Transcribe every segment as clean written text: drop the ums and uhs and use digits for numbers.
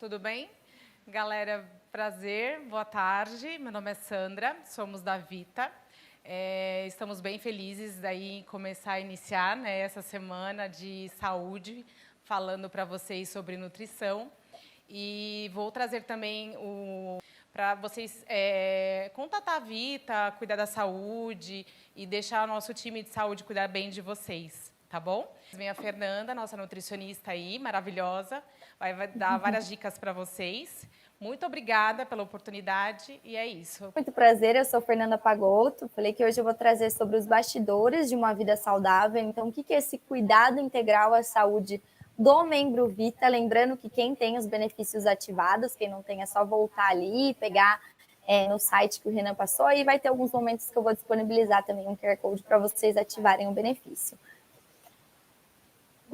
tudo bem? Galera, prazer, boa tarde. Meu nome é Sandra, somos da Vita. Estamos bem felizes daí em começar a iniciar, né, essa semana de saúde, falando para vocês sobre nutrição. E vou trazer também para vocês contatar a Vita, cuidar da saúde e deixar o nosso time de saúde cuidar bem de vocês, tá bom? Vem a Fernanda, nossa nutricionista aí, maravilhosa, vai dar várias dicas para vocês. Muito obrigada pela oportunidade e é isso. Muito prazer, eu sou Fernanda Pagotto. Falei que hoje eu vou trazer sobre os bastidores de uma vida saudável. Então, o que é esse cuidado integral à saúde do membro Vita? Lembrando que quem tem os benefícios ativados, quem não tem é só voltar ali e pegar no site que o Renan passou. E vai ter alguns momentos que eu vou disponibilizar também um QR Code para vocês ativarem o benefício.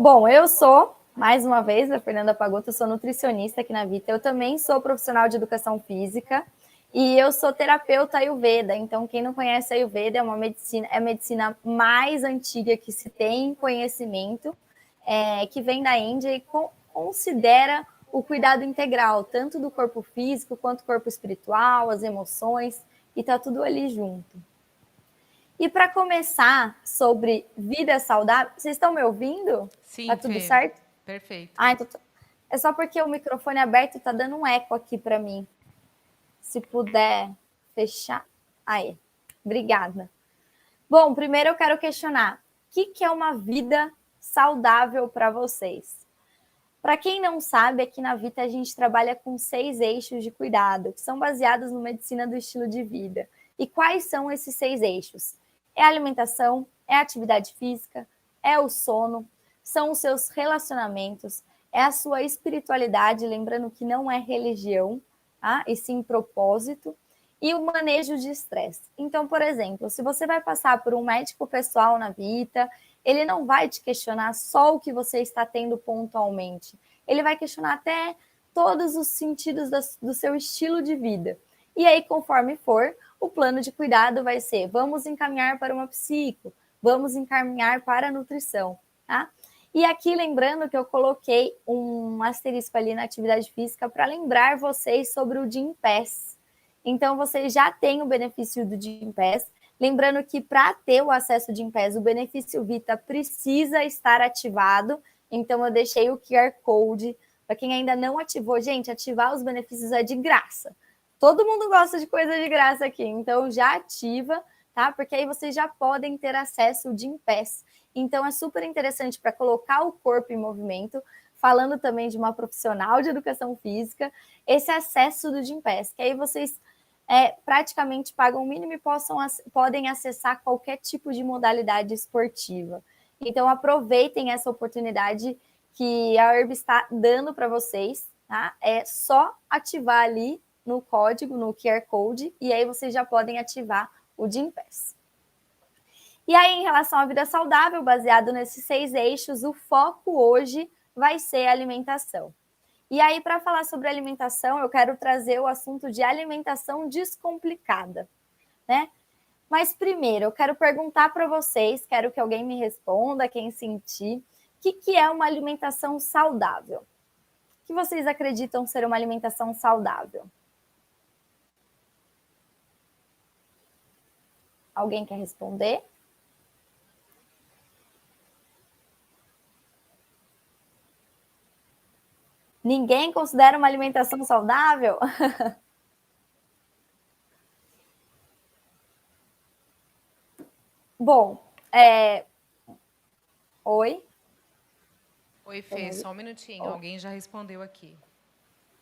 Bom, eu sou, mais uma vez, a Fernanda Pagotto, eu sou nutricionista aqui na Vita. Eu também sou profissional de educação física e eu sou terapeuta Ayurveda. Então, quem não conhece a Ayurveda, é a medicina mais antiga que se tem conhecimento, que vem da Índia e considera o cuidado integral, tanto do corpo físico quanto do corpo espiritual, as emoções, e tá tudo ali junto. E para começar sobre vida saudável, vocês estão me ouvindo? Sim, Tá tudo Fê, certo? perfeito. Então é só porque o microfone aberto tá dando um eco aqui para mim. Se puder fechar. Aí, obrigada. Bom, primeiro eu quero questionar, o que é uma vida saudável para vocês? Para quem não sabe, aqui na Vita a gente trabalha com 6 eixos de cuidado, que são baseados na medicina do estilo de vida. E quais são esses 6 eixos? É a alimentação, é a atividade física, é o sono, são os seus relacionamentos, é a sua espiritualidade, lembrando que não é religião, tá? E sim propósito, e o manejo de estresse. Então, por exemplo, se você vai passar por um médico pessoal na Vita, ele não vai te questionar só o que você está tendo pontualmente. Ele vai questionar até todos os sentidos do seu estilo de vida. E aí, conforme for, o plano de cuidado vai ser: vamos encaminhar para uma psico, vamos encaminhar para a nutrição, tá? E aqui, lembrando que eu coloquei um asterisco ali na atividade física para lembrar vocês sobre o Gympass. Então, vocês já têm o benefício do Gympass. Lembrando que para ter o acesso de Gympass, o benefício Vita precisa estar ativado. Então, eu deixei o QR Code. Para quem ainda não ativou, gente, ativar os benefícios é de graça. Todo mundo gosta de coisa de graça aqui, então já ativa, tá? Porque aí vocês já podem ter acesso ao Gympass. Então, é super interessante para colocar o corpo em movimento, falando também de uma profissional de educação física, esse acesso do Gympass, que aí vocês praticamente pagam o mínimo e podem acessar qualquer tipo de modalidade esportiva. Então, aproveitem essa oportunidade que a Herb está dando para vocês, tá? É só ativar ali no código, no QR Code, e aí vocês já podem ativar o Gympass. E aí, em relação à vida saudável, baseado nesses 6 eixos, o foco hoje vai ser a alimentação. E aí, para falar sobre alimentação, eu quero trazer o assunto de alimentação descomplicada, né? Mas primeiro, eu quero perguntar para vocês, quero que alguém me responda, quem sentir, o que é uma alimentação saudável? O que vocês acreditam ser uma alimentação saudável? Alguém quer responder? Ninguém considera uma alimentação saudável? Bom, Oi? Oi, Fê, só um minutinho. Alguém já respondeu aqui.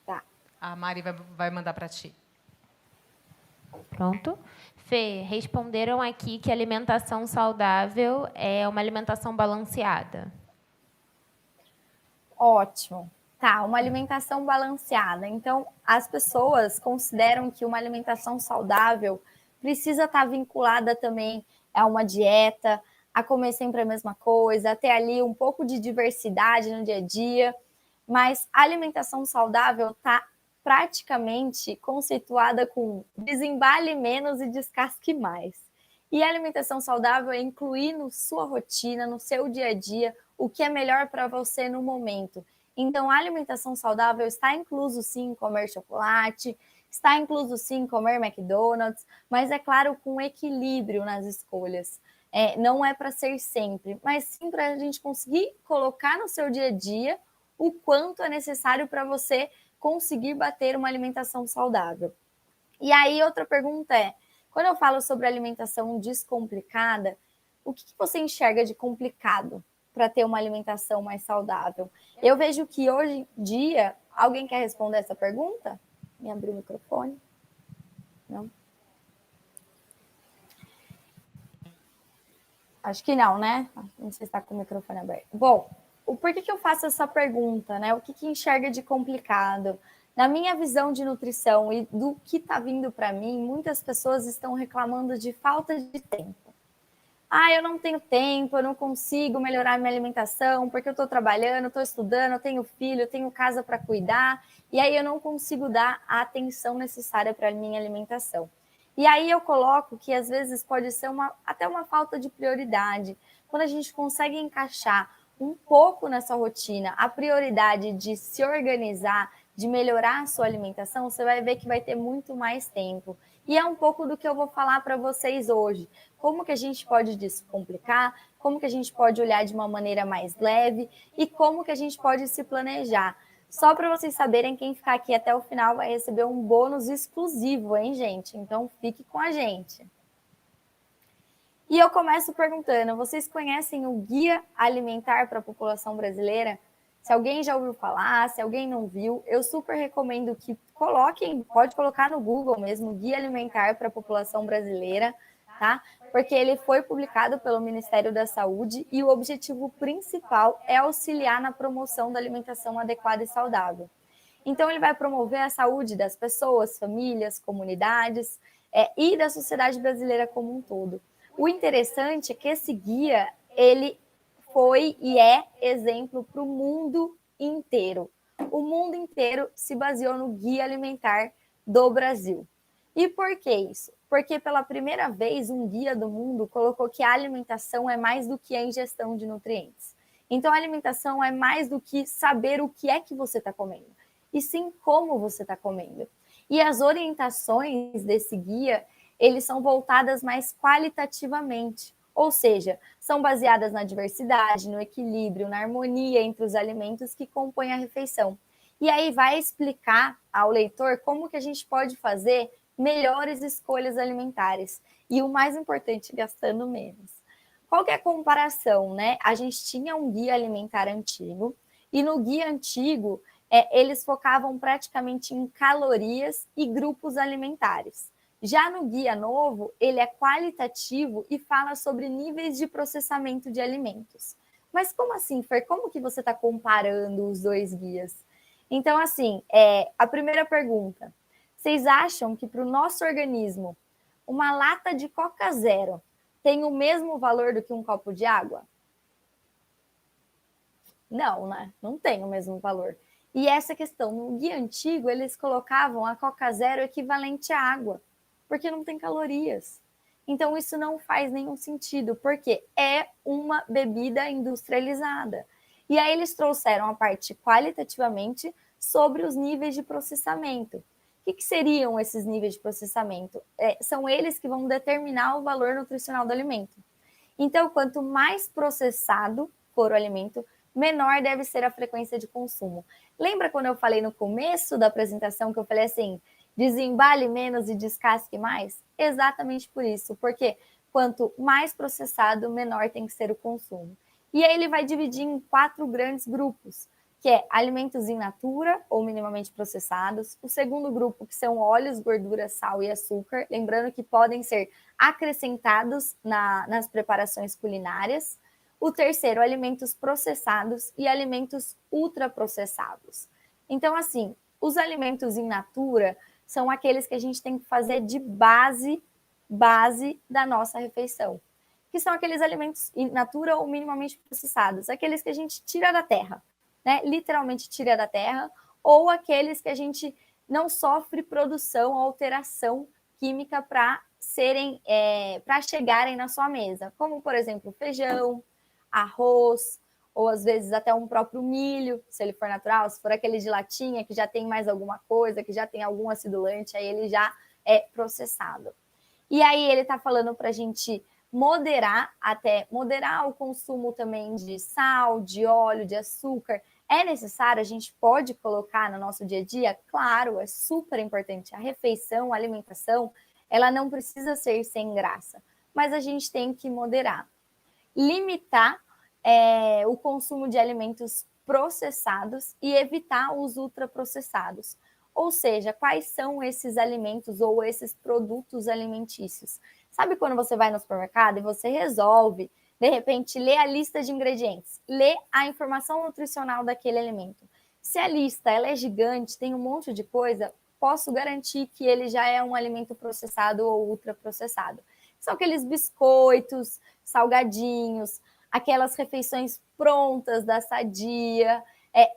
Tá. A Mari vai mandar para ti. Pronto. Fê, responderam aqui que alimentação saudável é uma alimentação balanceada. Ótimo. Tá, uma alimentação balanceada. Então, as pessoas consideram que uma alimentação saudável precisa estar vinculada também a uma dieta, a comer sempre a mesma coisa, a ter ali um pouco de diversidade no dia a dia. Mas a alimentação saudável está praticamente conceituada com desembale menos e descasque mais. E a alimentação saudável é incluir na sua rotina, no seu dia a dia, o que é melhor para você no momento. Então, a alimentação saudável está incluso sim comer chocolate, está incluso sim comer McDonald's, mas é claro, com equilíbrio nas escolhas. Não é para ser sempre, mas sim para a gente conseguir colocar no seu dia a dia o quanto é necessário para você conseguir bater uma alimentação saudável. E aí, outra pergunta é, quando eu falo sobre alimentação descomplicada, o que você enxerga de complicado para ter uma alimentação mais saudável? Eu vejo que hoje em dia, alguém quer responder essa pergunta? Me abrir o microfone. Não? Acho que não, né? Não sei se está com o microfone aberto. Bom, por que eu faço essa pergunta, né? O que enxerga de complicado? Na minha visão de nutrição e do que está vindo para mim, muitas pessoas estão reclamando de falta de tempo. Eu não tenho tempo, eu não consigo melhorar minha alimentação porque eu estou trabalhando, estou estudando, eu tenho filho, eu tenho casa para cuidar, e aí eu não consigo dar a atenção necessária para a minha alimentação. E aí eu coloco que às vezes pode ser até uma falta de prioridade. Quando a gente consegue encaixar um pouco nessa rotina a prioridade de se organizar, de melhorar a sua alimentação, você vai ver que vai ter muito mais tempo. E é um pouco do que eu vou falar para vocês hoje. Como que a gente pode descomplicar, como que a gente pode olhar de uma maneira mais leve e como que a gente pode se planejar. Só para vocês saberem, quem ficar aqui até o final vai receber um bônus exclusivo, hein, gente? Então, fique com a gente. E eu começo perguntando, vocês conhecem o Guia Alimentar para a População Brasileira? Se alguém já ouviu falar, se alguém não viu, eu super recomendo que coloquem, pode colocar no Google mesmo, Guia Alimentar para a População Brasileira, tá? Porque ele foi publicado pelo Ministério da Saúde e o objetivo principal é auxiliar na promoção da alimentação adequada e saudável. Então, ele vai promover a saúde das pessoas, famílias, comunidades e da sociedade brasileira como um todo. O interessante é que esse guia, ele foi e é exemplo para o mundo inteiro. O mundo inteiro se baseou no Guia Alimentar do Brasil. E por que isso? Porque pela primeira vez um guia do mundo colocou que a alimentação é mais do que a ingestão de nutrientes. Então a alimentação é mais do que saber o que é que você está comendo, e sim como você está comendo. E as orientações desse guia, eles são voltadas mais qualitativamente, ou seja, são baseadas na diversidade, no equilíbrio, na harmonia entre os alimentos que compõem a refeição. E aí vai explicar ao leitor como que a gente pode fazer melhores escolhas alimentares. E o mais importante, gastando menos. Qual que é a comparação, né? A gente tinha um guia alimentar antigo, e no guia antigo, eles focavam praticamente em calorias e grupos alimentares. Já no guia novo, ele é qualitativo e fala sobre níveis de processamento de alimentos. Mas como assim, Fer? Como que você está comparando os dois guias? Então, assim, a primeira pergunta. Vocês acham que para o nosso organismo, uma lata de Coca Zero tem o mesmo valor do que um copo de água? Não, né? Não tem o mesmo valor. E essa questão, no guia antigo, eles colocavam a Coca Zero equivalente à água, porque não tem calorias. Então, isso não faz nenhum sentido, porque é uma bebida industrializada. E aí eles trouxeram a parte qualitativamente sobre os níveis de processamento. O que seriam esses níveis de processamento? São eles que vão determinar o valor nutricional do alimento. Então, quanto mais processado for o alimento, menor deve ser a frequência de consumo. Lembra quando eu falei no começo da apresentação que eu falei assim, desembale menos e descasque mais? Exatamente por isso, porque quanto mais processado, menor tem que ser o consumo. E aí ele vai dividir em 4 grandes grupos, que é alimentos in natura ou minimamente processados. O segundo grupo, que são óleos, gordura, sal e açúcar, lembrando que podem ser acrescentados nas preparações culinárias. O terceiro, alimentos processados e alimentos ultraprocessados. Então, assim, os alimentos in natura são aqueles que a gente tem que fazer de base da nossa refeição, que são aqueles alimentos in natura ou minimamente processados, aqueles que a gente tira da terra, né? Literalmente tira da terra, ou aqueles que a gente não sofre produção ou alteração química para chegarem na sua mesa, como, por exemplo, feijão, arroz, ou às vezes até um próprio milho, se ele for natural, se for aquele de latinha que já tem mais alguma coisa, que já tem algum acidulante, aí ele já é processado. E aí ele está falando para a gente moderar o consumo também de sal, de óleo, de açúcar. É necessário, a gente pode colocar no nosso dia a dia? Claro, é super importante. A refeição, a alimentação, ela não precisa ser sem graça, mas a gente tem que moderar. Limitar o consumo de alimentos processados e evitar os ultraprocessados. Ou seja, quais são esses alimentos ou esses produtos alimentícios? Sabe quando você vai no supermercado e você resolve, de repente, ler a lista de ingredientes, ler a informação nutricional daquele alimento. Se a lista ela é gigante, tem um monte de coisa, posso garantir que ele já é um alimento processado ou ultraprocessado. São aqueles biscoitos, salgadinhos, aquelas refeições prontas da Sadia,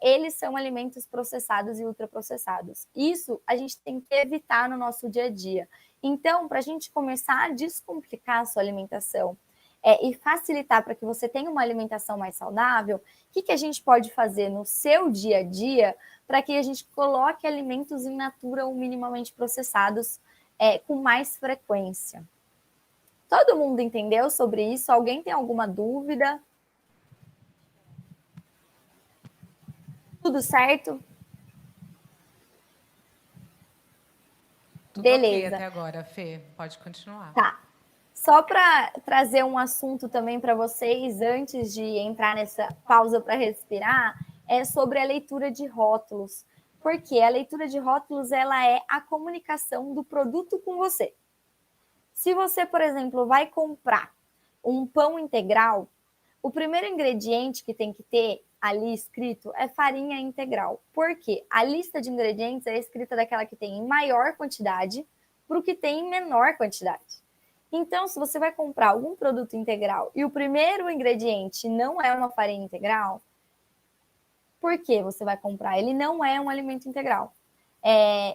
eles são alimentos processados e ultraprocessados. Isso a gente tem que evitar no nosso dia a dia. Então, para a gente começar a descomplicar a sua alimentação e facilitar para que você tenha uma alimentação mais saudável, o que a gente pode fazer no seu dia a dia para que a gente coloque alimentos in natura ou minimamente processados com mais frequência? Todo mundo entendeu sobre isso? Alguém tem alguma dúvida? Tudo certo? Tudo Beleza. ok até agora, Fê. Pode continuar. Tá. Só para trazer um assunto também para vocês, antes de entrar nessa pausa para respirar, é sobre a leitura de rótulos. Porque a leitura de rótulos ela é a comunicação do produto com você. Se você, por exemplo, vai comprar um pão integral, o primeiro ingrediente que tem que ter ali escrito é farinha integral. Por quê? A lista de ingredientes é escrita daquela que tem em maior quantidade para o que tem em menor quantidade. Então, se você vai comprar algum produto integral e o primeiro ingrediente não é uma farinha integral, por que você vai comprar? Ele não é um alimento integral.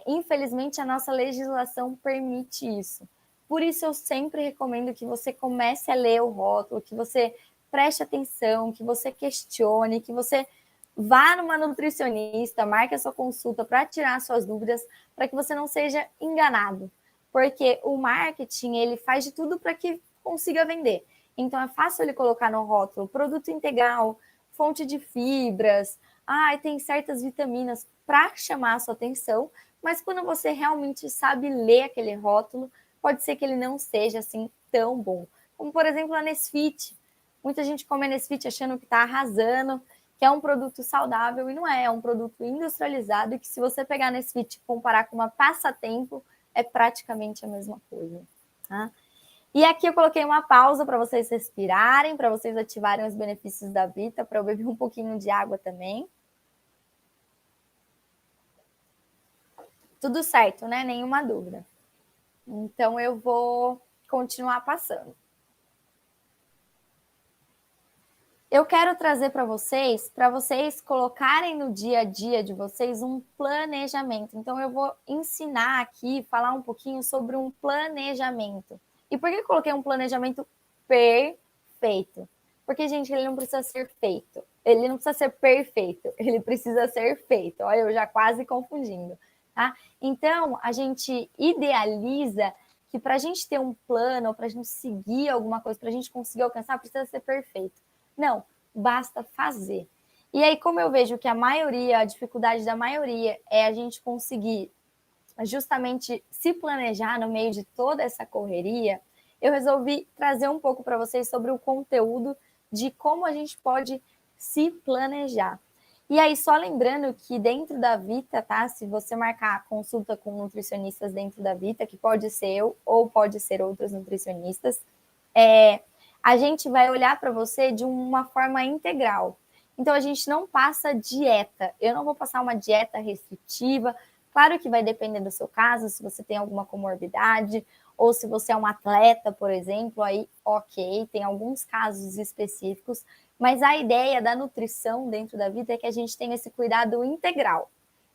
Infelizmente, a nossa legislação permite isso. Por isso, eu sempre recomendo que você comece a ler o rótulo, que você preste atenção, que você questione, que você vá numa nutricionista, marque a sua consulta para tirar suas dúvidas, para que você não seja enganado. Porque o marketing, ele faz de tudo para que consiga vender. Então, é fácil ele colocar no rótulo produto integral, fonte de fibras, tem certas vitaminas para chamar a sua atenção, mas quando você realmente sabe ler aquele rótulo, pode ser que ele não seja assim tão bom. Como, por exemplo, a Nesfit. Muita gente come a Nesfit achando que está arrasando, que é um produto saudável, e não é. É um produto industrializado e que, se você pegar a Nesfit e comparar com uma Passatempo, é praticamente a mesma coisa. Tá? E aqui eu coloquei uma pausa para vocês respirarem, para vocês ativarem os benefícios da Vita, para eu beber um pouquinho de água também. Tudo certo, né? Nenhuma dúvida. Então, eu vou continuar passando. Eu quero trazer para vocês colocarem no dia a dia de vocês um planejamento. Então, eu vou ensinar aqui, falar um pouquinho sobre um planejamento. E por que eu coloquei um planejamento perfeito? Porque, gente, ele não precisa ser feito. Ele não precisa ser perfeito. Ele precisa ser feito. Olha, eu já quase confundindo. Tá? Então, a gente idealiza que para a gente ter um plano, para a gente seguir alguma coisa, para a gente conseguir alcançar, precisa ser perfeito. Não, basta fazer. E aí, como eu vejo que a dificuldade da maioria é a gente conseguir justamente se planejar no meio de toda essa correria, eu resolvi trazer um pouco para vocês sobre o conteúdo de como a gente pode se planejar. E aí, só lembrando que dentro da Vita, tá? Se você marcar consulta com nutricionistas dentro da Vita, que pode ser eu ou pode ser outros nutricionistas, a gente vai olhar para você de uma forma integral. Então, a gente não passa dieta. Eu não vou passar uma dieta restritiva. Claro que vai depender do seu caso, se você tem alguma comorbidade, ou se você é um atleta, por exemplo, aí ok, tem alguns casos específicos, mas a ideia da nutrição dentro da vida é que a gente tenha esse cuidado integral.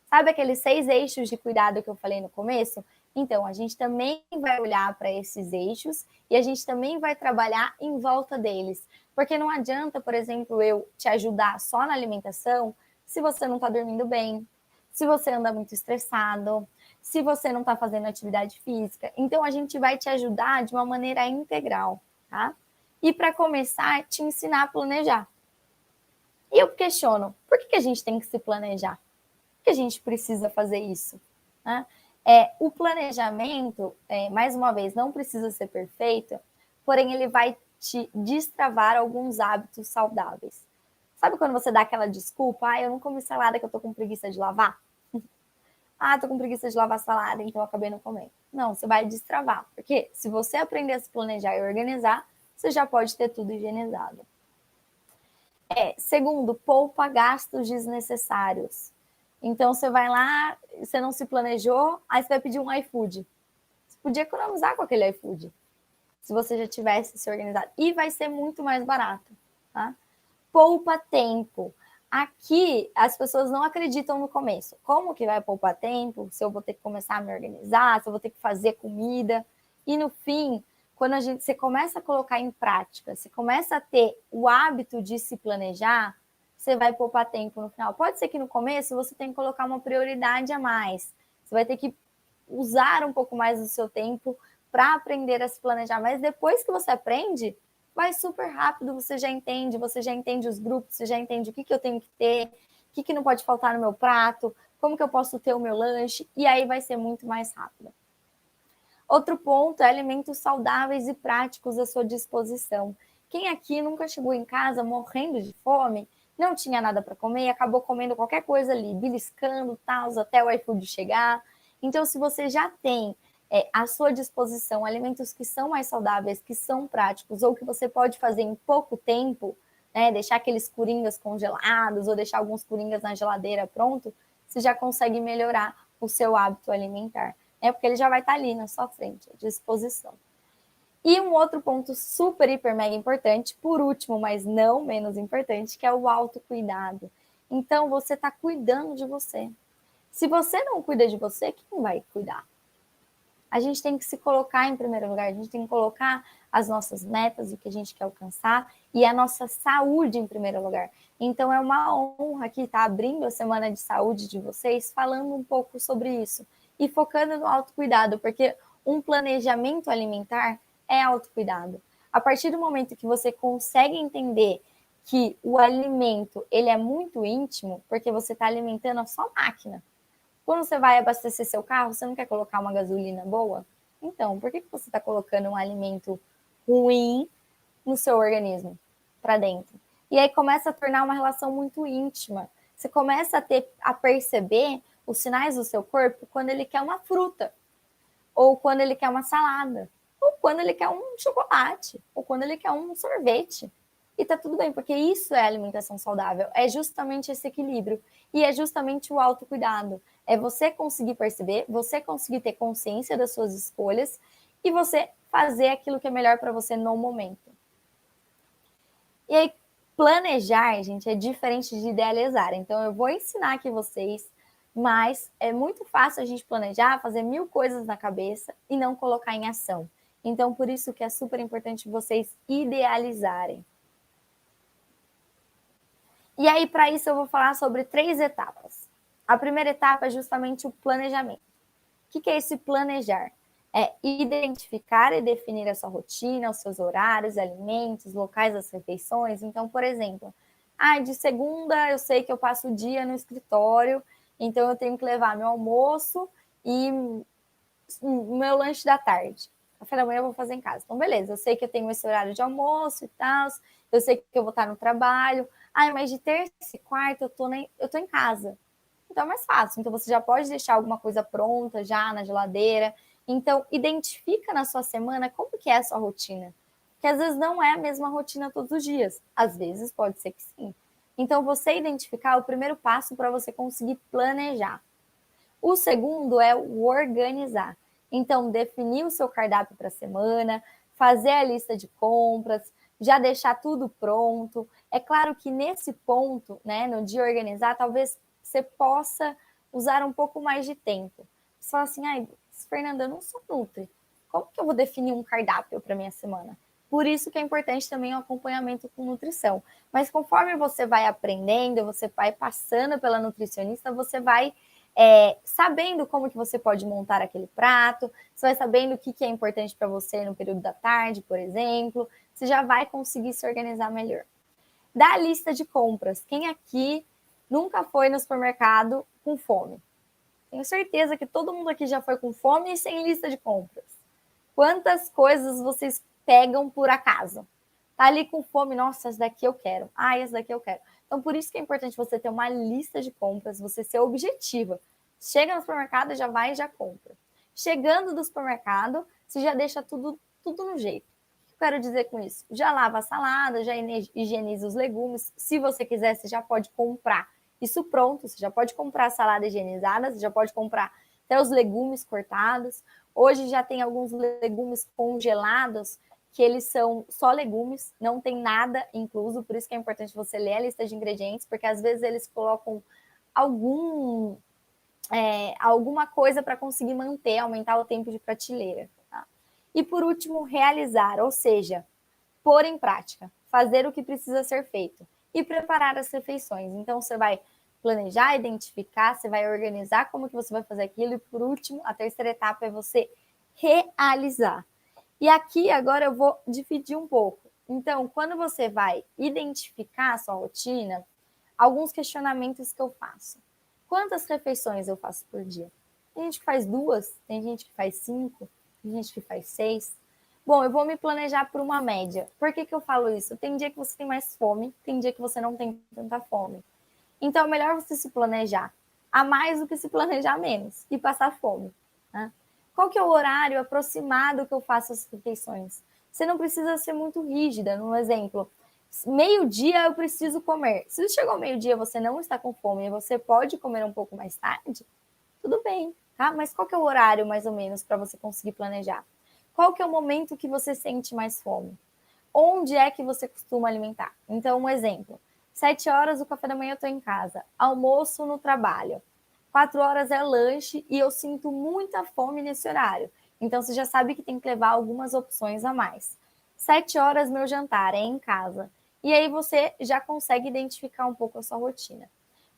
Sabe aqueles 6 eixos de cuidado que eu falei no começo? Então, a gente também vai olhar para esses eixos e a gente também vai trabalhar em volta deles. Porque não adianta, por exemplo, eu te ajudar só na alimentação se você não está dormindo bem, se você anda muito estressado, se você não está fazendo atividade física. Então, a gente vai te ajudar de uma maneira integral, tá? E para começar, te ensinar a planejar. E eu questiono, por que a gente tem que se planejar? Por que a gente precisa fazer isso? Né? O planejamento, mais uma vez, não precisa ser perfeito, porém ele vai te destravar alguns hábitos saudáveis. Sabe quando você dá aquela desculpa? Eu não comi salada que eu tô com preguiça de lavar? Tô com preguiça de lavar salada, então eu acabei não comendo. Não, você vai destravar, porque se você aprender a se planejar e organizar, você já pode ter tudo higienizado. Segundo, poupa gastos desnecessários. Então, você vai lá, você não se planejou, aí você vai pedir um iFood. Você podia economizar com aquele iFood, se você já tivesse se organizado. E vai ser muito mais barato, tá? Poupa tempo. Aqui, as pessoas não acreditam no começo. Como que vai poupar tempo? Se eu vou ter que começar a me organizar, se eu vou ter que fazer comida. E no fim, quando você começa a colocar em prática, você começa a ter o hábito de se planejar, você vai poupar tempo no final. Pode ser que no começo você tenha que colocar uma prioridade a mais. Você vai ter que usar um pouco mais do seu tempo para aprender a se planejar. Mas depois que você aprende, vai super rápido, você já entende os grupos, você já entende o que eu tenho que ter, o que não pode faltar no meu prato, como que eu posso ter o meu lanche, e aí vai ser muito mais rápido. Outro ponto é alimentos saudáveis e práticos à sua disposição. Quem aqui nunca chegou em casa morrendo de fome, não tinha nada para comer e acabou comendo qualquer coisa ali, beliscando, tal, até o iFood chegar. Então, se você já tem à sua disposição alimentos que são mais saudáveis, que são práticos, ou que você pode fazer em pouco tempo, né, deixar aqueles coringas congelados ou deixar alguns coringas na geladeira pronto, você já consegue melhorar o seu hábito alimentar. Porque ele já vai estar ali na sua frente, à disposição. E um outro ponto super, hiper, mega importante, por último, mas não menos importante, que é o autocuidado. Então, você está cuidando de você. Se você não cuida de você, quem vai cuidar? A gente tem que se colocar em primeiro lugar, a gente tem que colocar as nossas metas, o que a gente quer alcançar e a nossa saúde em primeiro lugar. Então, é uma honra aqui estar abrindo a Semana de Saúde de vocês, falando um pouco sobre isso e focando no autocuidado, porque um planejamento alimentar é autocuidado. A partir do momento que você consegue entender que o alimento ele é muito íntimo, porque você está alimentando a sua máquina. Quando você vai abastecer seu carro, você não quer colocar uma gasolina boa? Então, por que você está colocando um alimento ruim no seu organismo, para dentro? E aí começa a tornar uma relação muito íntima. Você começa a perceber os sinais do seu corpo quando ele quer uma fruta, ou quando ele quer uma salada, ou quando ele quer um chocolate, ou quando ele quer um sorvete. E tá tudo bem, porque isso é alimentação saudável, é justamente esse equilíbrio, e é justamente o autocuidado. É você conseguir perceber, você conseguir ter consciência das suas escolhas, e você fazer aquilo que é melhor para você no momento. E aí, planejar, gente, é diferente de idealizar. Então, eu vou ensinar aqui vocês, mas é muito fácil a gente planejar, fazer 1000 coisas na cabeça e não colocar em ação. Então, por isso que é super importante vocês idealizarem. E aí, para isso, eu vou falar sobre 3 etapas. A primeira etapa é justamente o planejamento. O que é esse planejar? É identificar e definir a sua rotina, os seus horários, alimentos, locais das refeições. Então, por exemplo, de segunda eu sei que eu passo o dia no escritório, então eu tenho que levar meu almoço e meu lanche da tarde. Café da manhã eu vou fazer em casa. Então, beleza, eu sei que eu tenho esse horário de almoço e tal, eu sei que eu vou estar no trabalho. Mas de terça e quarta eu tô em casa. Então é mais fácil. Então você já pode deixar alguma coisa pronta já na geladeira. Então identifica na sua semana como que é a sua rotina. Porque às vezes não é a mesma rotina todos os dias. Às vezes pode ser que sim. Então você identificar é o primeiro passo para você conseguir planejar. O segundo é o organizar. Então definir o seu cardápio para a semana, fazer a lista de compras, já deixar tudo pronto. É claro que nesse ponto, né, no de organizar, talvez você possa usar um pouco mais de tempo. Você fala assim, Mas, Fernanda, eu não sou nutri. Como que eu vou definir um cardápio para minha semana? Por isso que é importante também o acompanhamento com nutrição. Mas conforme você vai aprendendo, você vai passando pela nutricionista, você vai sabendo como que você pode montar aquele prato, você vai sabendo o que é importante para você no período da tarde, por exemplo, você já vai conseguir se organizar melhor. Da lista de compras, quem aqui nunca foi no supermercado com fome? Tenho certeza que todo mundo aqui já foi com fome e sem lista de compras. Quantas coisas vocês pegam por acaso? Tá ali com fome, nossa, essa daqui eu quero. Ah, essa daqui eu quero. Então, por isso que é importante você ter uma lista de compras, você ser objetiva. Chega no supermercado, já vai e já compra. Chegando do supermercado, você já deixa tudo no jeito. O que eu quero dizer com isso? Já lava a salada, já higieniza os legumes. Se você quiser, você já pode comprar isso pronto. Você já pode comprar a salada higienizada, você já pode comprar até os legumes cortados. Hoje já tem alguns legumes congelados que eles são só legumes, não tem nada incluso, por isso que é importante você ler a lista de ingredientes, porque às vezes eles colocam alguma coisa para conseguir manter, aumentar o tempo de prateleira. Tá? E por último, realizar, ou seja, pôr em prática, fazer o que precisa ser feito e preparar as refeições. Então você vai planejar, identificar, você vai organizar como que você vai fazer aquilo e por último, a terceira etapa é você realizar. E aqui agora eu vou dividir um pouco. Então, quando você vai identificar a sua rotina, alguns questionamentos que eu faço. Quantas refeições eu faço por dia? Tem gente que faz 2, tem gente que faz 5, tem gente que faz 6. Bom, eu vou me planejar por uma média. Por que eu falo isso? Tem dia que você tem mais fome, tem dia que você não tem tanta fome. Então, é melhor você se planejar a mais do que se planejar menos e passar fome. Né? Qual que é o horário aproximado que eu faço as refeições? Você não precisa ser muito rígida. No exemplo, meio-dia eu preciso comer. Se chegou meio-dia você não está com fome e você pode comer um pouco mais tarde, tudo bem, tá? Mas qual que é o horário, mais ou menos, para você conseguir planejar? Qual que é o momento que você sente mais fome? Onde é que você costuma alimentar? Então, um exemplo. 7 horas o café da manhã eu estou em casa. Almoço no trabalho. 4 horas é lanche e eu sinto muita fome nesse horário. Então, você já sabe que tem que levar algumas opções a mais. 7 horas meu jantar é em casa. E aí você já consegue identificar um pouco a sua rotina.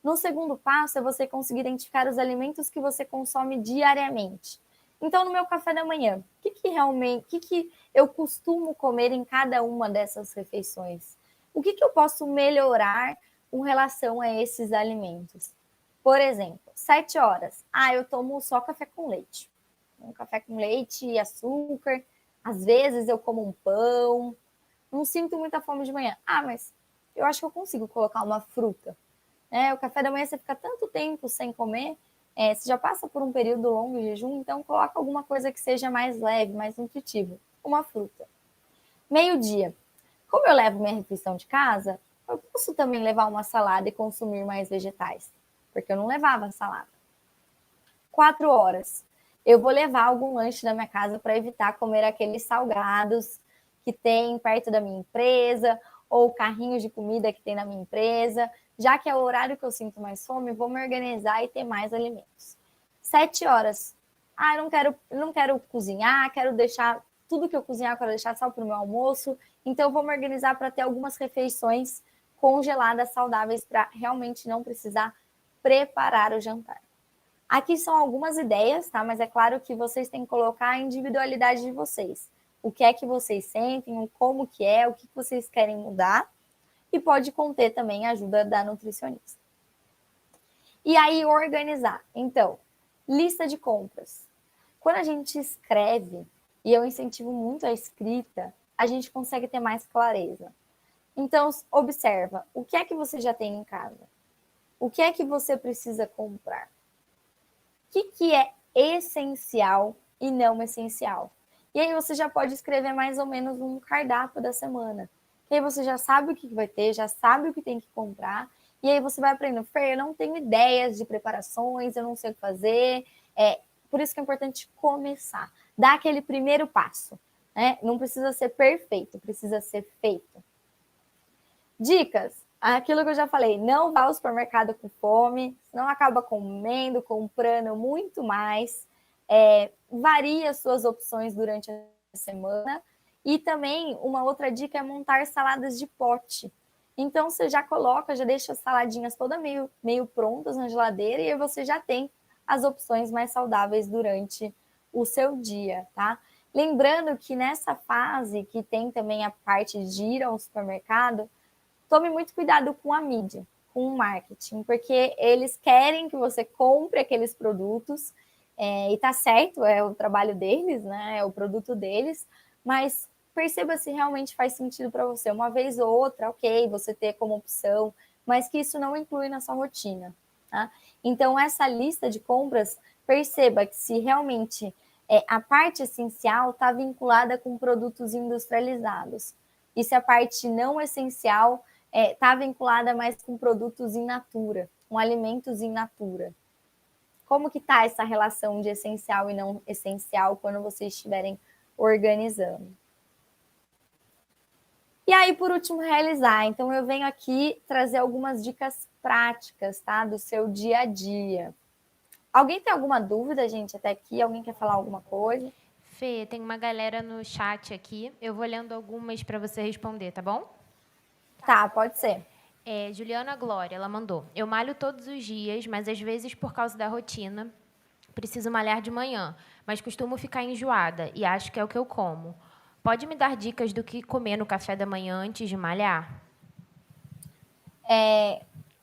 No segundo passo é você conseguir identificar os alimentos que você consome diariamente. Então, no meu café da manhã, o que eu costumo comer em cada uma dessas refeições? O que eu posso melhorar com relação a esses alimentos? Por exemplo, 7 horas. Eu tomo só café com leite. Um café com leite e açúcar. Às vezes eu como um pão. Não sinto muita fome de manhã. Mas eu acho que eu consigo colocar uma fruta. O café da manhã você fica tanto tempo sem comer, você já passa por um período longo de jejum, então coloca alguma coisa que seja mais leve, mais nutritivo. Uma fruta. Meio-dia. Como eu levo minha refeição de casa, eu posso também levar uma salada e consumir mais vegetais, porque eu não levava salada. 4 horas. Eu vou levar algum lanche da minha casa para evitar comer aqueles salgados que tem perto da minha empresa ou carrinhos de comida que tem na minha empresa. Já que é o horário que eu sinto mais fome, vou me organizar e ter mais alimentos. 7 horas. Eu não quero cozinhar, quero deixar tudo que eu cozinhar, eu quero deixar só para o meu almoço. Então, eu vou me organizar para ter algumas refeições congeladas, saudáveis, para realmente não precisar preparar o jantar. Aqui são algumas ideias, tá? Mas é claro que vocês têm que colocar a individualidade de vocês. O que é que vocês sentem, como que é, o que vocês querem mudar. E pode conter também a ajuda da nutricionista. E aí, organizar. Então, lista de compras. Quando a gente escreve, e eu incentivo muito a escrita, a gente consegue ter mais clareza. Então, observa, o que é que você já tem em casa? O que é que você precisa comprar? O que é essencial e não essencial? E aí você já pode escrever mais ou menos um cardápio da semana. E aí você já sabe o que vai ter, já sabe o que tem que comprar. E aí você vai aprendendo. Fer, eu não tenho ideias de preparações, eu não sei o que fazer. Por isso que é importante começar. Dar aquele primeiro passo. Né? Não precisa ser perfeito, precisa ser feito. Dicas. Aquilo que eu já falei, não vá ao supermercado com fome, senão acaba comendo, comprando muito mais. Varia as suas opções durante a semana. E também uma outra dica é montar saladas de pote. Então você já coloca, já deixa as saladinhas todas meio prontas na geladeira e aí você já tem as opções mais saudáveis durante o seu dia, tá? Lembrando que nessa fase que tem também a parte de ir ao supermercado, tome muito cuidado com a mídia, com o marketing, porque eles querem que você compre aqueles produtos, e tá certo, é o trabalho deles, né? É o produto deles, mas perceba se realmente faz sentido para você. Uma vez ou outra, ok, você ter como opção, mas que isso não inclui na sua rotina, tá? Então, essa lista de compras, perceba que se realmente a parte essencial está vinculada com produtos industrializados. E se a parte não essencial está vinculada mais com produtos in natura, com alimentos in natura. Como que está essa relação de essencial e não essencial quando vocês estiverem organizando? E aí, por último, realizar. Então, eu venho aqui trazer algumas dicas práticas, tá? Do seu dia a dia. Alguém tem alguma dúvida, gente, até aqui? Alguém quer falar alguma coisa? Fê, tem uma galera no chat aqui. Eu vou lendo algumas para você responder, tá bom? Tá, pode ser. Juliana Glória, ela mandou. Eu malho todos os dias, mas às vezes, por causa da rotina, preciso malhar de manhã, mas costumo ficar enjoada e acho que é o que eu como. Pode me dar dicas do que comer no café da manhã antes de malhar?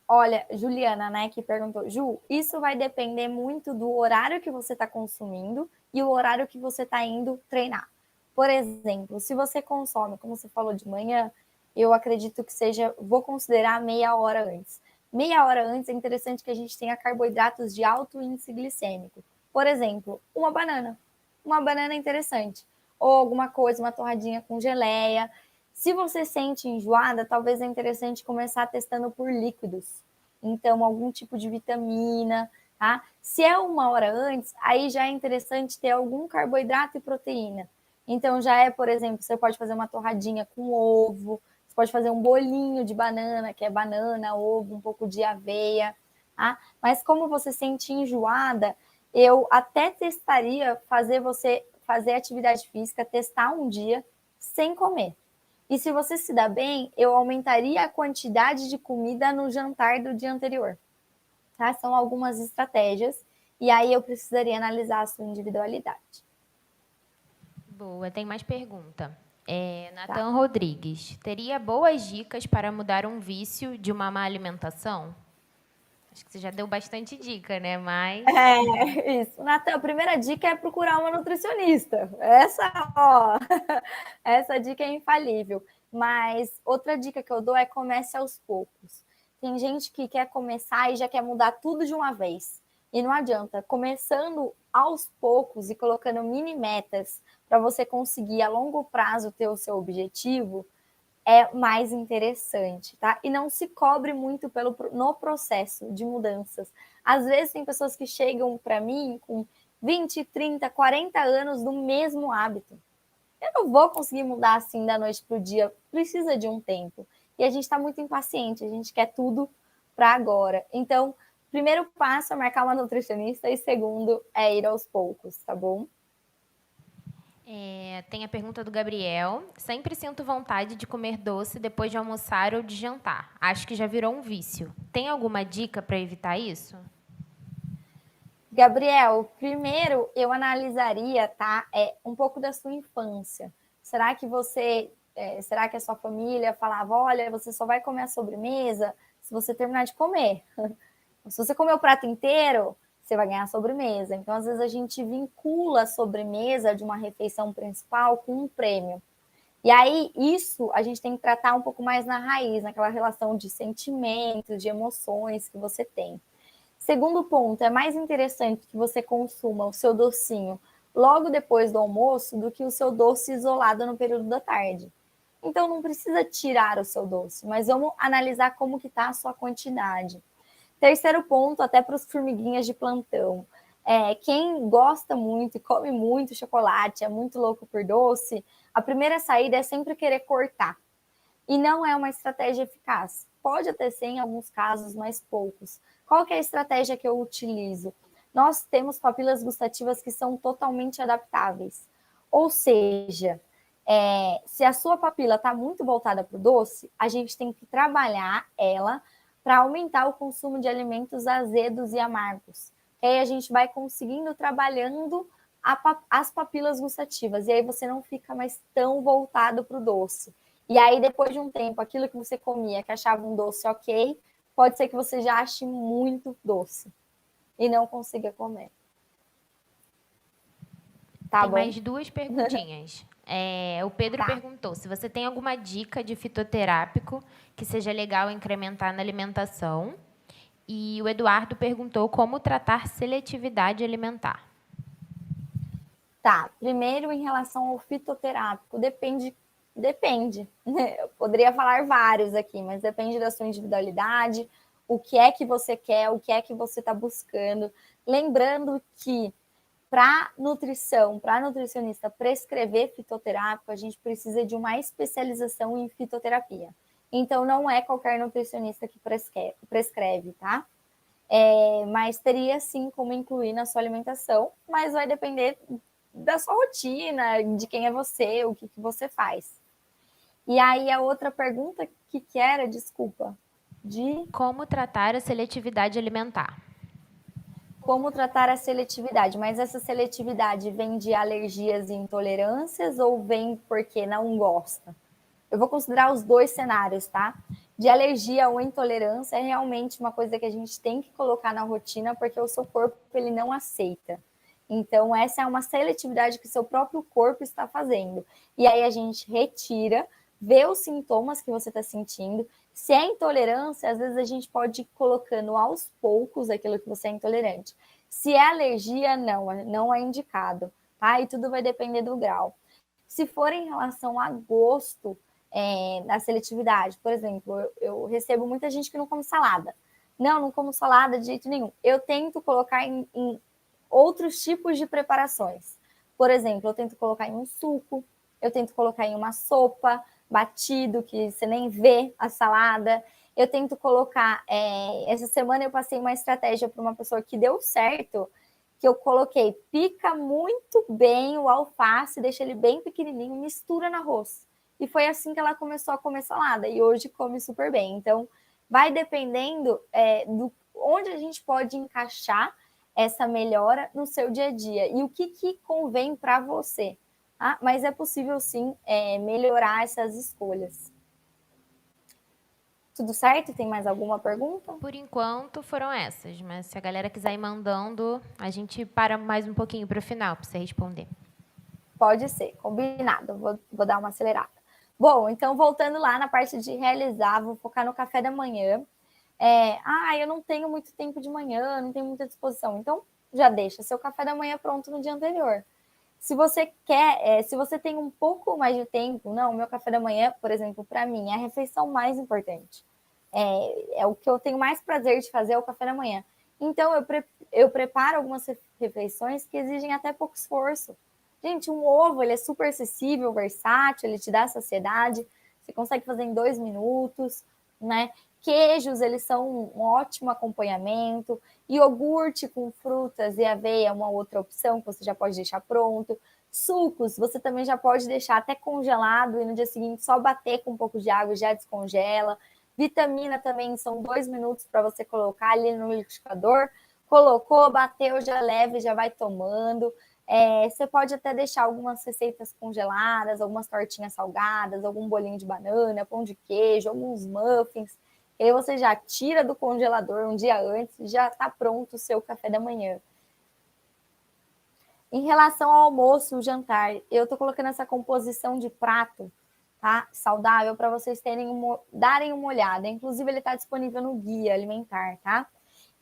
Olha, Juliana, né, que perguntou, Ju, isso vai depender muito do horário que você está consumindo e o horário que você está indo treinar. Por exemplo, se você consome, como você falou de manhã, eu acredito que seja, vou considerar meia hora antes. Meia hora antes é interessante que a gente tenha carboidratos de alto índice glicêmico. Por exemplo, uma banana. Uma banana é interessante. Ou alguma coisa, uma torradinha com geleia. Se você sente enjoada, talvez é interessante começar testando por líquidos. Então, algum tipo de vitamina, tá? Se é uma hora antes, aí já é interessante ter algum carboidrato e proteína. Então, já é, por exemplo, você pode fazer uma torradinha com ovo, você pode fazer um bolinho de banana, que é banana, ovo, um pouco de aveia, tá? Mas como você sente enjoada, eu até testaria fazer você fazer atividade física, testar um dia sem comer. E se você se dá bem, eu aumentaria a quantidade de comida no jantar do dia anterior. Tá? São algumas estratégias. E aí eu precisaria analisar a sua individualidade. Boa, tem mais pergunta. Tá? Nathan Rodrigues, teria boas dicas para mudar um vício de uma má alimentação? Acho que você já deu bastante dica, né? Mas. Isso. Natan, a primeira dica é procurar uma nutricionista. Essa dica é infalível. Mas outra dica que eu dou é comece aos poucos. Tem gente que quer começar e já quer mudar tudo de uma vez. E não adianta. Começando aos poucos e colocando mini metas para você conseguir a longo prazo ter o seu objetivo, é mais interessante, tá? E não se cobre muito no processo de mudanças. Às vezes tem pessoas que chegam para mim com 20, 30, 40 anos do mesmo hábito. Eu não vou conseguir mudar assim da noite para o dia, precisa de um tempo. E a gente está muito impaciente, a gente quer tudo para agora. Então, primeiro passo é marcar uma nutricionista e segundo é ir aos poucos, tá bom? Tem a pergunta do Gabriel. Sempre sinto vontade de comer doce depois de almoçar ou de jantar. Acho que já virou um vício. Tem alguma dica para evitar isso? Gabriel, primeiro eu analisaria, tá? Um pouco da sua infância. Será que será que a sua família falava, olha, você só vai comer a sobremesa se você terminar de comer? Se você comer o prato inteiro, você vai ganhar a sobremesa. Então, às vezes, a gente vincula a sobremesa de uma refeição principal com um prêmio. E aí, isso a gente tem que tratar um pouco mais na raiz, naquela relação de sentimentos, de emoções que você tem. Segundo ponto, é mais interessante que você consuma o seu docinho logo depois do almoço do que o seu doce isolado no período da tarde. Então, não precisa tirar o seu doce, mas vamos analisar como que está a sua quantidade. Terceiro ponto, até para os formiguinhas de plantão. Quem gosta muito e come muito chocolate, é muito louco por doce, a primeira saída é sempre querer cortar. E não é uma estratégia eficaz. Pode até ser em alguns casos, mas poucos. Qual que é a estratégia que eu utilizo? nós temos papilas gustativas que são totalmente adaptáveis. Ou seja, se a sua papila está muito voltada para o doce, a gente tem que trabalhar ela para aumentar o consumo de alimentos azedos e amargos. E aí a gente vai conseguindo trabalhando as papilas gustativas. E aí você não fica mais tão voltado para o doce. E aí, depois de um tempo, aquilo que você comia, que achava um doce ok, pode ser que você já ache muito doce e não consiga comer. Tá Tem bom? mais 2 perguntinhas. O Pedro perguntou se você tem alguma dica de fitoterápico que seja legal incrementar na alimentação. E o Eduardo perguntou como tratar seletividade alimentar. Tá, primeiro em relação ao fitoterápico, depende. Eu poderia falar vários aqui, mas depende da sua individualidade, o que é que você quer, o que é que você está buscando. Lembrando que para nutrição, para nutricionista prescrever fitoterápico, a gente precisa de uma especialização em fitoterapia. Então, não é qualquer nutricionista que prescreve, tá? Mas teria sim como incluir na sua alimentação, mas vai depender da sua rotina, de quem é você, o que você faz. E aí a outra pergunta que era, desculpa, de como tratar a seletividade alimentar. Como tratar a seletividade, mas essa seletividade vem de alergias e intolerâncias ou vem porque não gosta? Eu vou considerar os 2 cenários, tá? De alergia ou intolerância é realmente uma coisa que a gente tem que colocar na rotina porque o seu corpo ele não aceita. Então, essa é uma seletividade que o seu próprio corpo está fazendo. E aí a gente retira, vê os sintomas que você está sentindo. Se é intolerância, às vezes a gente pode ir colocando aos poucos aquilo que você é intolerante. Se é alergia, não é indicado, tá? E tudo vai depender do grau. Se for em relação a gosto, da seletividade, por exemplo, eu recebo muita gente que não come salada. Não como salada de jeito nenhum. Eu tento colocar em outros tipos de preparações. Por exemplo, eu tento colocar em um suco, eu tento colocar em uma sopa, batido, que você nem vê a salada. Eu tento colocar. Essa semana eu passei uma estratégia para uma pessoa que deu certo, que eu coloquei, pica muito bem o alface, deixa ele bem pequenininho, mistura no arroz. E foi assim que ela começou a comer salada, e hoje come super bem. Então, vai dependendo do onde a gente pode encaixar essa melhora no seu dia a dia e o que convém para você. Tá? Mas é possível sim melhorar essas escolhas. Tudo certo? Tem mais alguma pergunta? Por enquanto foram essas, mas se a galera quiser ir mandando, a gente para mais um pouquinho para o final para você responder. Pode ser, combinado. Vou dar uma acelerada. Bom, então voltando lá na parte de realizar, vou focar no café da manhã. Eu não tenho muito tempo de manhã, não tenho muita disposição. Então, já deixa seu café da manhã pronto no dia anterior. Se você quer, se você tem um pouco mais de tempo, não, meu café da manhã, por exemplo, para mim, é a refeição mais importante. É o que eu tenho mais prazer de fazer, é o café da manhã. Então, eu preparo algumas refeições que exigem até pouco esforço. Gente, um ovo, ele é super acessível, versátil, ele te dá saciedade, você consegue fazer em 2 minutos, né? Queijos, eles são um ótimo acompanhamento. Iogurte com frutas e aveia é uma outra opção que você já pode deixar pronto. Sucos, você também já pode deixar até congelado e no dia seguinte só bater com um pouco de água e já descongela. Vitamina também são 2 minutos para você colocar ali no liquidificador. Colocou, bateu, já leva e já vai tomando. Você pode até deixar algumas receitas congeladas, algumas tortinhas salgadas, algum bolinho de banana, pão de queijo, alguns muffins. E aí você já tira do congelador um dia antes e já está pronto o seu café da manhã. Em relação ao almoço, o jantar, eu estou colocando essa composição de prato, tá? Saudável para vocês darem uma olhada. Inclusive, ele está disponível no guia alimentar, tá?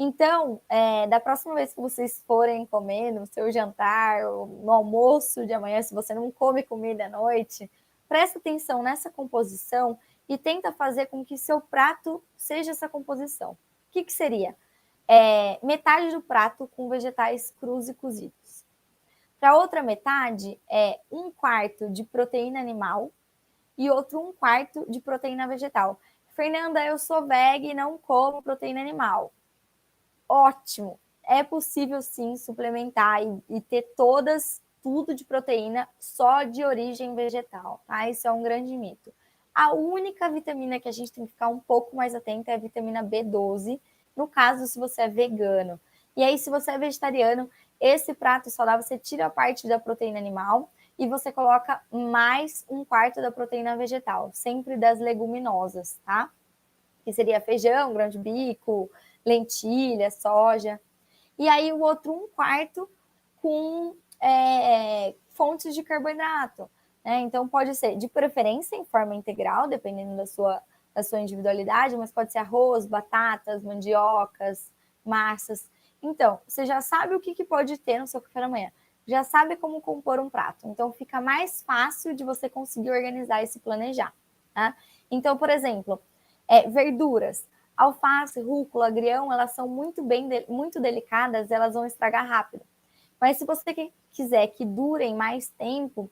Então, da próxima vez que vocês forem comer no seu jantar, ou no almoço de amanhã, se você não come comida à noite, presta atenção nessa composição e tenta fazer com que seu prato seja essa composição. O que seria? Metade do prato com vegetais crus e cozidos. Para a outra metade, 1/4 de proteína animal e outro 1/4 de proteína vegetal. Fernanda, eu sou veg e não como proteína animal. Ótimo! é possível sim suplementar e ter tudo de proteína só de origem vegetal, tá? Isso é um grande mito. A única vitamina que a gente tem que ficar um pouco mais atento é a vitamina B12, no caso se você é vegano. E aí, se você é vegetariano, esse prato saudável, você tira a parte da proteína animal e você coloca mais 1/4 da proteína vegetal, sempre das leguminosas, tá? Que seria feijão, grão de bico, lentilha, soja. E aí o outro 1/4 com fontes de carboidrato. Né? Então pode ser de preferência em forma integral, dependendo da sua individualidade, mas pode ser arroz, batatas, mandiocas, massas. Então, você já sabe o que pode ter no seu café da manhã. Já sabe como compor um prato. Então, fica mais fácil de você conseguir organizar e se planejar. Tá? Então, por exemplo, verduras. Alface, rúcula, agrião, elas são muito delicadas, elas vão estragar rápido. Mas se você quiser que durem mais tempo,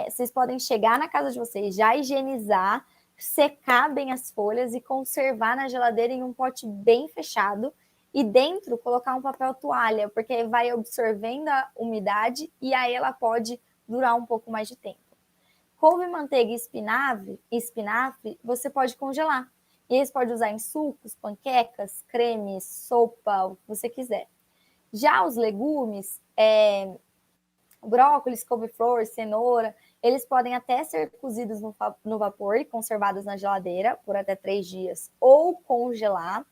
vocês podem chegar na casa de vocês, já higienizar, secar bem as folhas e conservar na geladeira em um pote bem fechado e dentro colocar um papel toalha, porque vai absorvendo a umidade e aí ela pode durar um pouco mais de tempo. Couve, manteiga e espinafre, você pode congelar. E eles podem usar em sucos, panquecas, cremes, sopa, o que você quiser. Já os legumes, brócolis, couve-flor, cenoura, eles podem até ser cozidos no vapor e conservados na geladeira por até 3 dias ou congelar.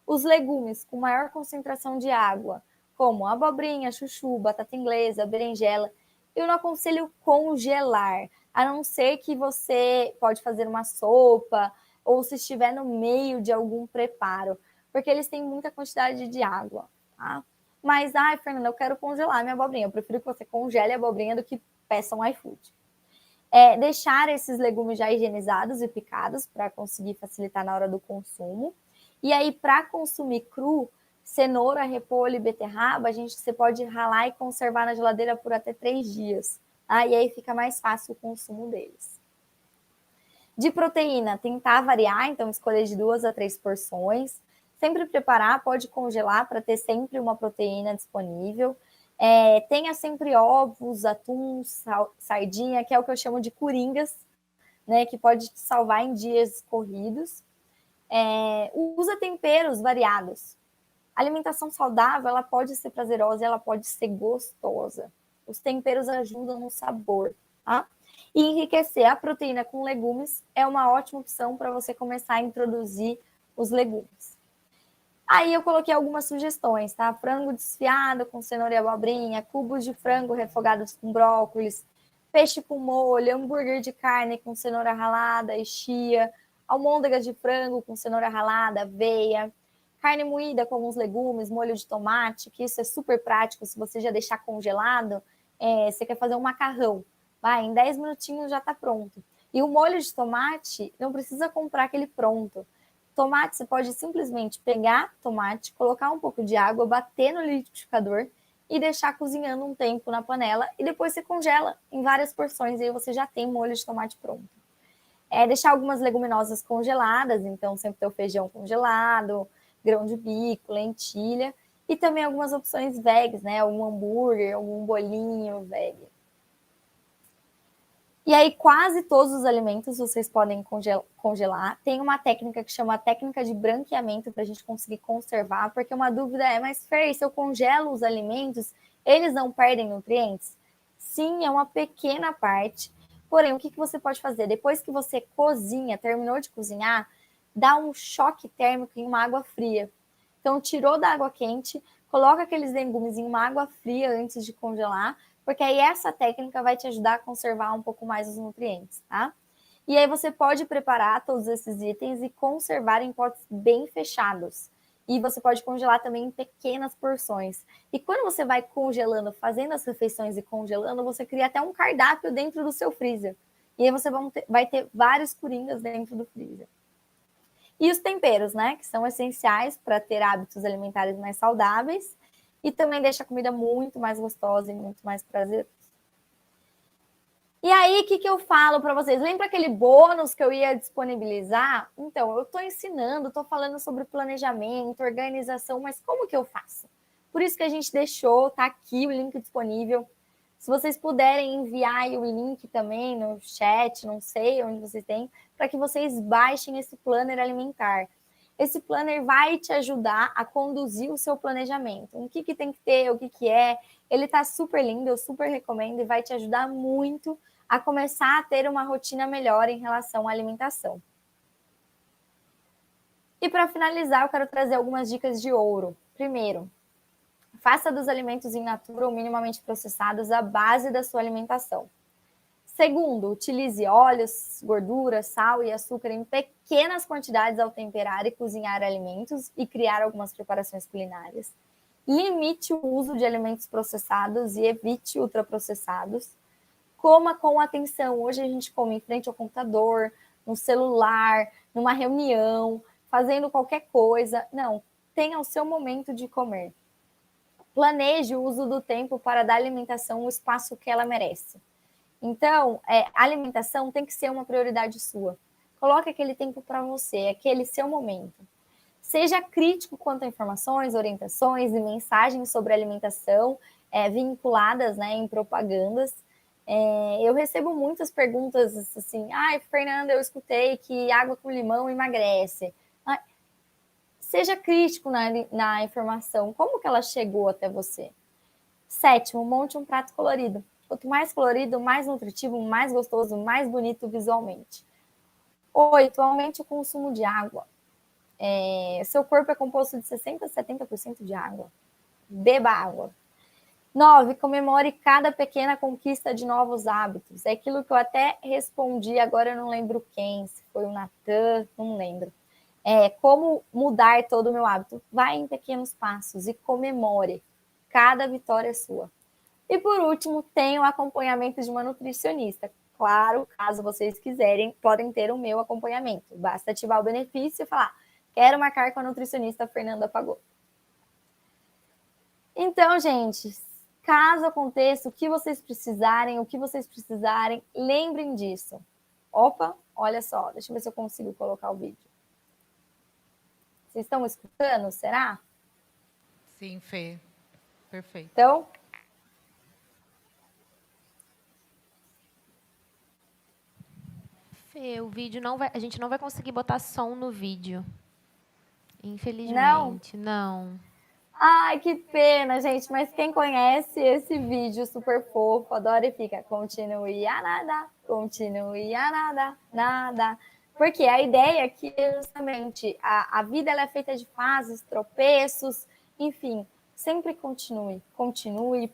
Os legumes com maior concentração de água, como abobrinha, chuchu, batata inglesa, berinjela, eu não aconselho congelar, a não ser que você pode fazer uma sopa ou se estiver no meio de algum preparo, porque eles têm muita quantidade de água, tá? Mas, Fernanda, eu quero congelar minha abobrinha. Eu prefiro que você congele a abobrinha do que peça um iFood. Deixar esses legumes já higienizados e picados para conseguir facilitar na hora do consumo. E aí, para consumir cru, cenoura, repolho e beterraba, você pode ralar e conservar na geladeira por até 3 dias. Tá? E aí fica mais fácil o consumo deles. De proteína, tentar variar, então escolher de 2 a 3 porções. Sempre preparar, pode congelar para ter sempre uma proteína disponível. Tenha sempre ovos, atum, sardinha, que é o que eu chamo de coringas, né, que pode te salvar em dias corridos. Usa temperos variados. A alimentação saudável, ela pode ser prazerosa e ela pode ser gostosa. Os temperos ajudam no sabor, tá? E enriquecer a proteína com legumes é uma ótima opção para você começar a introduzir os legumes. Aí eu coloquei algumas sugestões, tá? Frango desfiado com cenoura e abobrinha, cubos de frango refogados com brócolis, peixe com molho, hambúrguer de carne com cenoura ralada e chia, almôndegas de frango com cenoura ralada, aveia, carne moída com alguns legumes, molho de tomate, que isso é super prático se você já deixar congelado, você quer fazer um macarrão, em 10 minutinhos já está pronto. E o molho de tomate, não precisa comprar aquele pronto. Tomate, você pode simplesmente pegar tomate, colocar um pouco de água, bater no liquidificador e deixar cozinhando um tempo na panela e depois você congela em várias porções e aí você já tem molho de tomate pronto. Deixar algumas leguminosas congeladas, então sempre ter o feijão congelado, grão de bico, lentilha e também algumas opções vegas, né? Um hambúrguer, algum bolinho veg. E aí, quase todos os alimentos vocês podem congelar. Tem uma técnica que chama técnica de branqueamento para a gente conseguir conservar, porque uma dúvida mas Fer, se eu congelo os alimentos, eles não perdem nutrientes? Sim, é uma pequena parte. Porém, o que você pode fazer? Depois que você cozinha, terminou de cozinhar, dá um choque térmico em uma água fria. Então, tirou da água quente, coloca aqueles legumes em uma água fria antes de congelar, porque aí essa técnica vai te ajudar a conservar um pouco mais os nutrientes, tá? E aí você pode preparar todos esses itens e conservar em potes bem fechados. E você pode congelar também em pequenas porções. E quando você vai congelando, fazendo as refeições e congelando, você cria até um cardápio dentro do seu freezer. E aí você vai ter vários coringas dentro do freezer. E os temperos, né? Que são essenciais para ter hábitos alimentares mais saudáveis. E também deixa a comida muito mais gostosa e muito mais prazerosa. E aí, o que eu falo para vocês? Lembra aquele bônus que eu ia disponibilizar? Então, eu estou ensinando, estou falando sobre planejamento, organização, mas como que eu faço? Por isso que a gente deixou, tá aqui o link disponível. Se vocês puderem enviar aí o link também no chat, não sei onde vocês têm, para que vocês baixem esse planner alimentar. Esse planner vai te ajudar a conduzir o seu planejamento. O que tem que ter, o que é. Ele tá super lindo, eu super recomendo e vai te ajudar muito a começar a ter uma rotina melhor em relação à alimentação. E para finalizar, eu quero trazer algumas dicas de ouro. Primeiro, faça dos alimentos in natura ou minimamente processados a base da sua alimentação. Segundo, utilize óleos, gordura, sal e açúcar em pequenas quantidades ao temperar e cozinhar alimentos e criar algumas preparações culinárias. Limite o uso de alimentos processados e evite ultraprocessados. Coma com atenção. Hoje a gente come em frente ao computador, no celular, numa reunião, fazendo qualquer coisa. Não, tenha o seu momento de comer. Planeje o uso do tempo para dar à alimentação o espaço que ela merece. Então, a alimentação tem que ser uma prioridade sua. Coloque aquele tempo para você, aquele seu momento. Seja crítico quanto a informações, orientações e mensagens sobre alimentação vinculadas, né, em propagandas. Eu recebo muitas perguntas assim, Fernanda, eu escutei que água com limão emagrece. Seja crítico na informação, como que ela chegou até você? Sétimo, monte um prato colorido. Quanto mais colorido, mais nutritivo, mais gostoso, mais bonito visualmente. 8, aumente o consumo de água. Seu corpo é composto de 60% a 70% de água. Beba água. 9, comemore cada pequena conquista de novos hábitos. É aquilo que eu até respondi, agora eu não lembro quem, se foi o Natan, não lembro. Como mudar todo o meu hábito? Vai em pequenos passos e comemore. Cada vitória é sua. E por último, tem o acompanhamento de uma nutricionista. Claro, caso vocês quiserem, podem ter o meu acompanhamento. Basta ativar o benefício e falar, quero marcar com a nutricionista Fernanda Pagotto. Então, gente, caso aconteça o que vocês precisarem, lembrem disso. Opa, olha só, deixa eu ver se eu consigo colocar o vídeo. Vocês estão escutando, será? Sim, Fê. Perfeito. Então, Fê, o vídeo não vai... A gente não vai conseguir botar som no vídeo. Infelizmente, não. Ai, que pena, gente. Mas quem conhece esse vídeo super fofo, adora e fica, continue a nadar, continue a nadar, nada. Porque a ideia aqui é justamente, a vida ela é feita de fases, tropeços, enfim, sempre continue,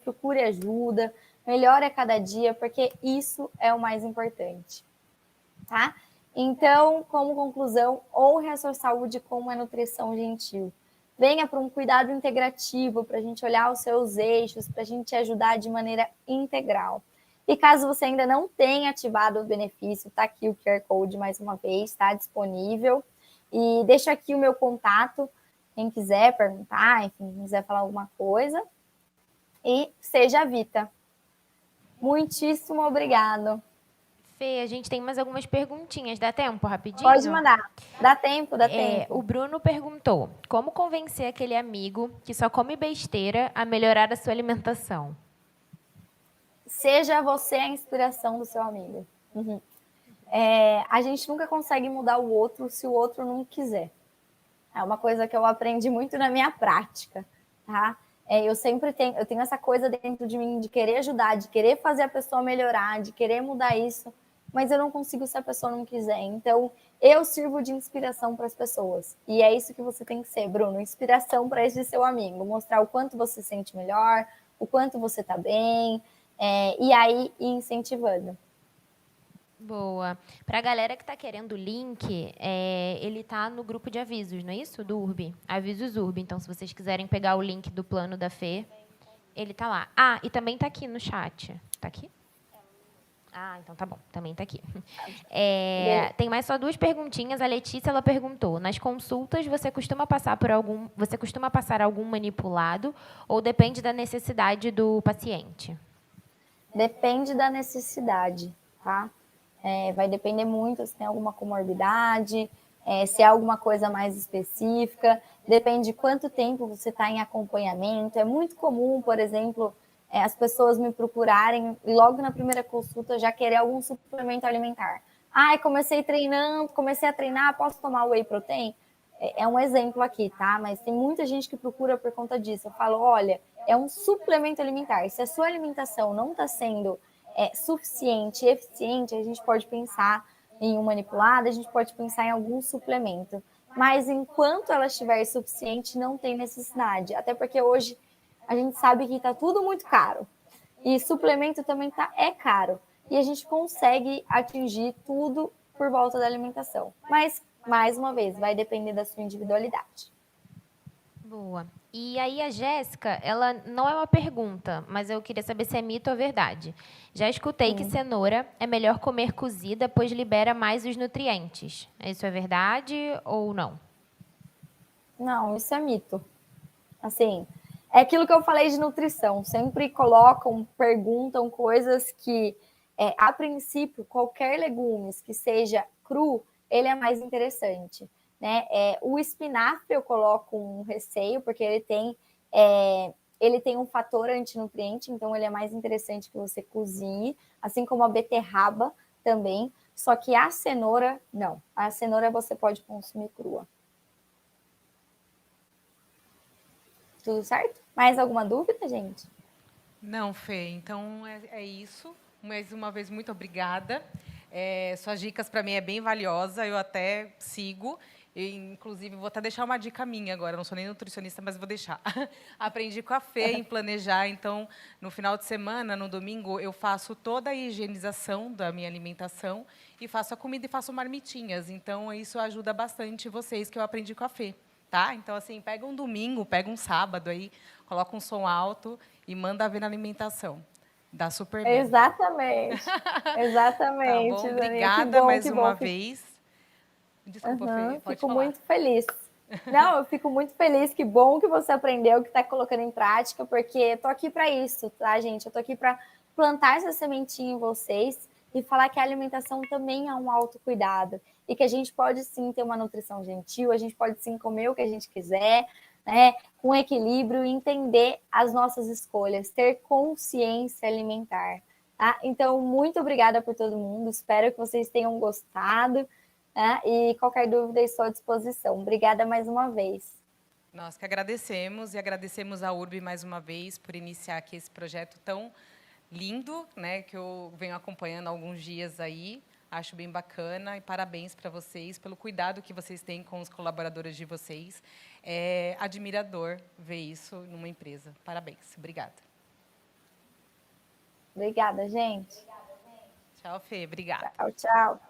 procure ajuda, melhore a cada dia, porque isso é o mais importante, tá? Então, como conclusão, honre a sua saúde com uma nutrição gentil. Venha para um cuidado integrativo, para a gente olhar os seus eixos, para a gente te ajudar de maneira integral. E caso você ainda não tenha ativado o benefício, está aqui o QR Code mais uma vez, está disponível. E deixo aqui o meu contato, quem quiser perguntar, enfim, quiser falar alguma coisa. E seja a Vita. Muitíssimo obrigado. Fê, a gente tem mais algumas perguntinhas. Dá tempo, rapidinho? Pode mandar. Dá tempo, dá tempo. O Bruno perguntou, como convencer aquele amigo que só come besteira a melhorar a sua alimentação? Seja você a inspiração do seu amigo. Uhum. A gente nunca consegue mudar o outro se o outro não quiser. É uma coisa que eu aprendi muito na minha prática, tá? Eu tenho essa coisa dentro de mim de querer ajudar, de querer fazer a pessoa melhorar, de querer mudar isso, mas eu não consigo se a pessoa não quiser. Então, eu sirvo de inspiração para as pessoas. E é isso que você tem que ser, Bruno, inspiração para esse seu amigo, mostrar o quanto você se sente melhor, o quanto você está bem, e aí ir incentivando. Boa. Para a galera que está querendo o link, ele está no grupo de avisos, não é isso? Do URB. Avisos URB. Então, se vocês quiserem pegar o link do plano da Fê, ele está lá. Ah, e também está aqui no chat. Está aqui? Ah, então tá bom. Também está aqui. Tem mais só 2 perguntinhas. A Letícia, ela perguntou, nas consultas, você costuma passar algum manipulado ou depende da necessidade do paciente? Depende da necessidade, tá? Vai depender muito se tem alguma comorbidade, se é alguma coisa mais específica, depende de quanto tempo você está em acompanhamento. É muito comum, por exemplo, as pessoas me procurarem e logo na primeira consulta já querer algum suplemento alimentar. Ai, comecei a treinar, posso tomar whey protein? É um exemplo aqui, tá? Mas tem muita gente que procura por conta disso. Eu falo, olha, é um suplemento alimentar. Se a sua alimentação não está sendo suficiente, eficiente, a gente pode pensar em um manipulado, a gente pode pensar em algum suplemento. Mas enquanto ela estiver suficiente, não tem necessidade. Até porque hoje a gente sabe que está tudo muito caro. E suplemento também é caro. E a gente consegue atingir tudo por volta da alimentação. Mas, mais uma vez, vai depender da sua individualidade. Boa. E aí a Jéssica, ela não é uma pergunta, mas eu queria saber se é mito ou verdade. Já escutei que cenoura é melhor comer cozida, pois libera mais os nutrientes. Isso é verdade ou não? Não, isso é mito. Assim, é aquilo que eu falei de nutrição. Sempre colocam, perguntam coisas que, a princípio, qualquer legumes que seja cru, ele é mais interessante. Né? O espinafre eu coloco um receio, porque ele tem um fator antinutriente, então ele é mais interessante que você cozinhe, assim como a beterraba também. Só que a cenoura, não. A cenoura você pode consumir crua. Tudo certo? Mais alguma dúvida, gente? Não, Fê, então é isso. Mais uma vez, muito obrigada. Suas dicas para mim é bem valiosa, eu até sigo. Inclusive, vou até deixar uma dica minha agora, não sou nem nutricionista, mas vou deixar. Aprendi com a Fê em planejar, então, no final de semana, no domingo, eu faço toda a higienização da minha alimentação e faço a comida e faço marmitinhas. Então, isso ajuda bastante vocês, que eu aprendi com a Fê. Tá? Então, assim, pega um domingo, pega um sábado aí, coloca um som alto e manda ver na alimentação. Dá super bem. Exatamente. Tá Exatamente, bom? Zaninha. Que Obrigada bom, mais que uma bom. vez. Desculpa, Fê, pode Fico falar. muito feliz. Não, eu fico muito feliz. Que bom que você aprendeu, que está colocando em prática, porque eu tô aqui para isso, tá, gente? Eu tô aqui para plantar essa sementinha em vocês e falar que a alimentação também é um autocuidado e que a gente pode sim ter uma nutrição gentil, a gente pode sim comer o que a gente quiser, né? Com equilíbrio e entender as nossas escolhas, ter consciência alimentar, tá? Então, muito obrigada por todo mundo. Espero que vocês tenham gostado. E qualquer dúvida, estou à disposição. Obrigada mais uma vez. Nós que agradecemos e agradecemos a URB mais uma vez por iniciar aqui esse projeto tão lindo, né, que eu venho acompanhando há alguns dias aí. Acho bem bacana e parabéns para vocês pelo cuidado que vocês têm com os colaboradores de vocês. É admirador ver isso numa empresa. Parabéns. Obrigada. Obrigada, gente. Tchau, Fê. Obrigada. Tchau, tchau.